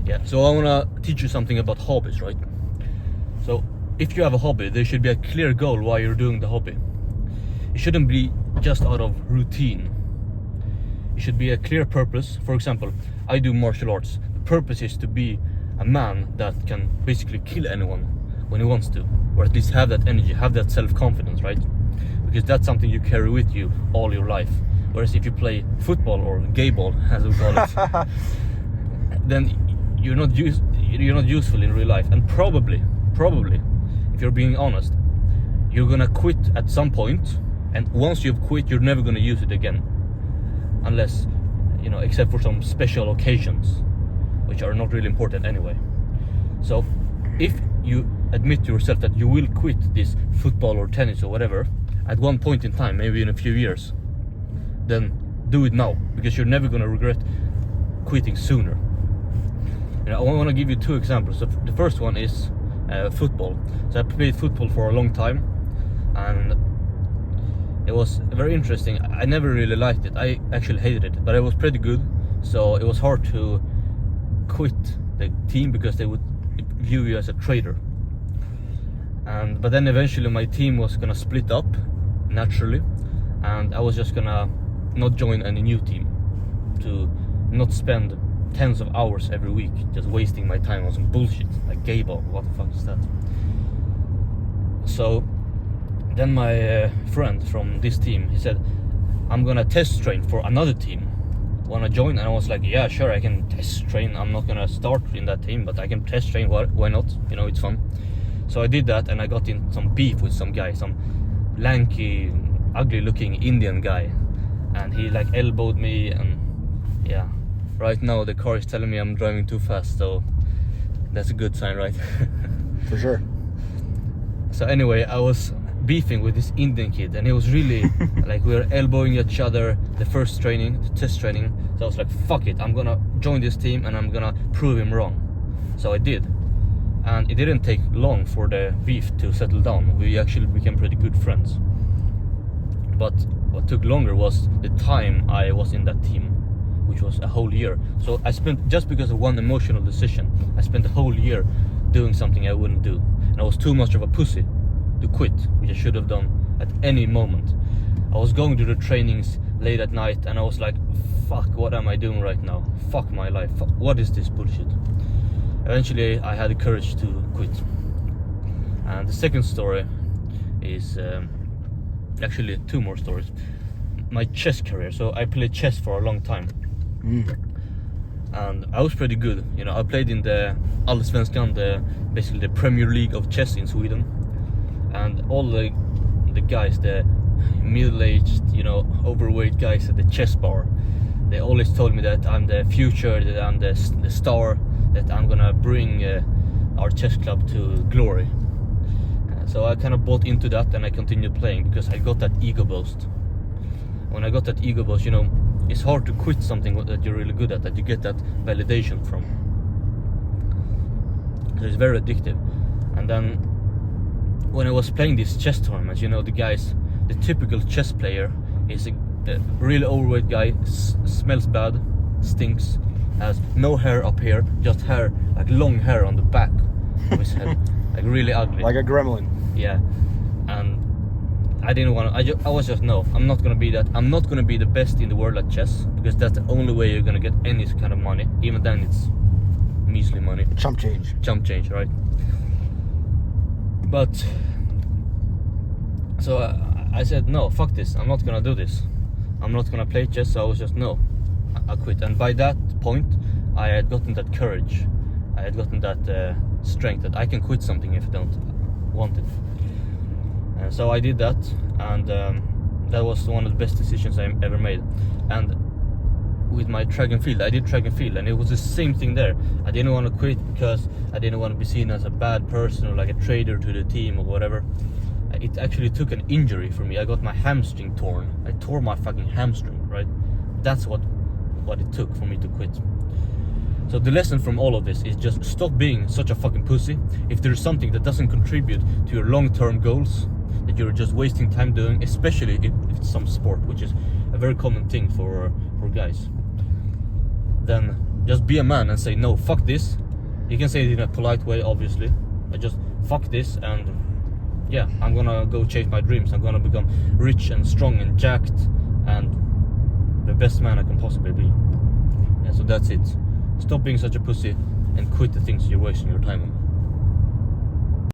Yeah, so I want to teach you something about hobbies, right? So if you have a hobby, there should be a clear goal why you're doing the hobby. It shouldn't be just out of routine. It should be a clear purpose. For example, I do martial arts. The purpose is to be a man that can basically kill anyone when he wants to, or at least have that energy, have that self-confidence, right? Because that's something you carry with you all your life. Whereas if you play football or gay ball, as we call it, then you're not useful in real life. And probably, if you're being honest, you're gonna quit at some point, and once you've quit, you're never gonna use it again, unless, except for some special occasions, which are not really important anyway. So if you admit to yourself that you will quit this football or tennis or whatever at one point in time, maybe in a few years, then do it now, because you're never gonna regret quitting sooner. I want to give you two examples. So the first one is football. So I played football for a long time, and it was very interesting. I never really liked it. I actually hated it, but it was pretty good. So it was hard to quit the team because they would view you as a traitor. But then eventually my team was gonna split up naturally, and I was just gonna not join any new team, to not spend tens of hours every week just wasting my time on some bullshit like gay ball. What the fuck is that? So then my friend from this team, he said, I'm gonna test train for another team, wanna join? And I was like, yeah, sure, I can test train. I'm not gonna start in that team, but I can test train. Why not? It's fun. So I did that, and I got in some beef with some guy, some lanky, ugly looking Indian guy, and he like elbowed me. And yeah, right now the car is telling me I'm driving too fast, so that's a good sign, right? For sure. So anyway, I was beefing with this Indian kid, and he was really like, we were elbowing each other the first training, the test training. So I was like, fuck it, I'm gonna join this team and I'm gonna prove him wrong. So I did, and it didn't take long for the beef to settle down. We actually became pretty good friends. But what took longer was the time I was in that team, which was a whole year. So I spent, just because of one emotional decision, I spent a whole year doing something I wouldn't do. And I was too much of a pussy to quit, which I should have done at any moment. I was going to the trainings late at night, and I was like, fuck, what am I doing right now? Fuck my life. What is this bullshit? Eventually I had the courage to quit. And the second story is actually two more stories. My chess career. So I played chess for a long time. And I was pretty good. I played in the Allsvenskan, basically the Premier League of chess in Sweden. And all the guys, the middle-aged, overweight guys at the chess bar, they always told me that I'm the future, that I'm the star, that I'm gonna bring our chess club to glory. So I kind of bought into that, and I continued playing because I got that ego boost. When I got that ego boost, it's hard to quit something that you're really good at, that you get that validation from. So it's very addictive. And then when I was playing these chess tournaments, the typical chess player is a really overweight guy, smells bad, stinks, has no hair up here, just hair, like long hair on the back of his head, like really ugly. Like a gremlin. Yeah. And I didn't want to, I was just, no, I'm not going to be that. I'm not going to be the best in the world at chess, because that's the only way you're going to get any kind of money. Even then it's measly money. Chump change, right? But so I said, no, fuck this, I'm not gonna do this, I'm not gonna play chess. So I was just, no, I quit. And by that point I had gotten that courage, I had gotten that strength that I can quit something if I don't want it. And so I did that, and that was one of the best decisions I ever made. And with my track and field, I did track and field, and it was the same thing there. I didn't want to quit because I didn't want to be seen as a bad person or like a traitor to the team or whatever. It actually took an injury for me. I got my hamstring torn. I tore my fucking hamstring, right? That's what it took for me to quit. So the lesson from all of this is just stop being such a fucking pussy. If there's something that doesn't contribute to your long-term goals, that you're just wasting time doing, especially if it's some sport, which is a very common thing for guys, then Just be a man and say no, fuck this. You can say it in a polite way, obviously, but just fuck this, and yeah, I'm gonna go chase my dreams. I'm gonna become rich and strong and jacked and the best man I can possibly be. Yeah, so that's it. Stop being such a pussy and quit the things you're wasting your time on.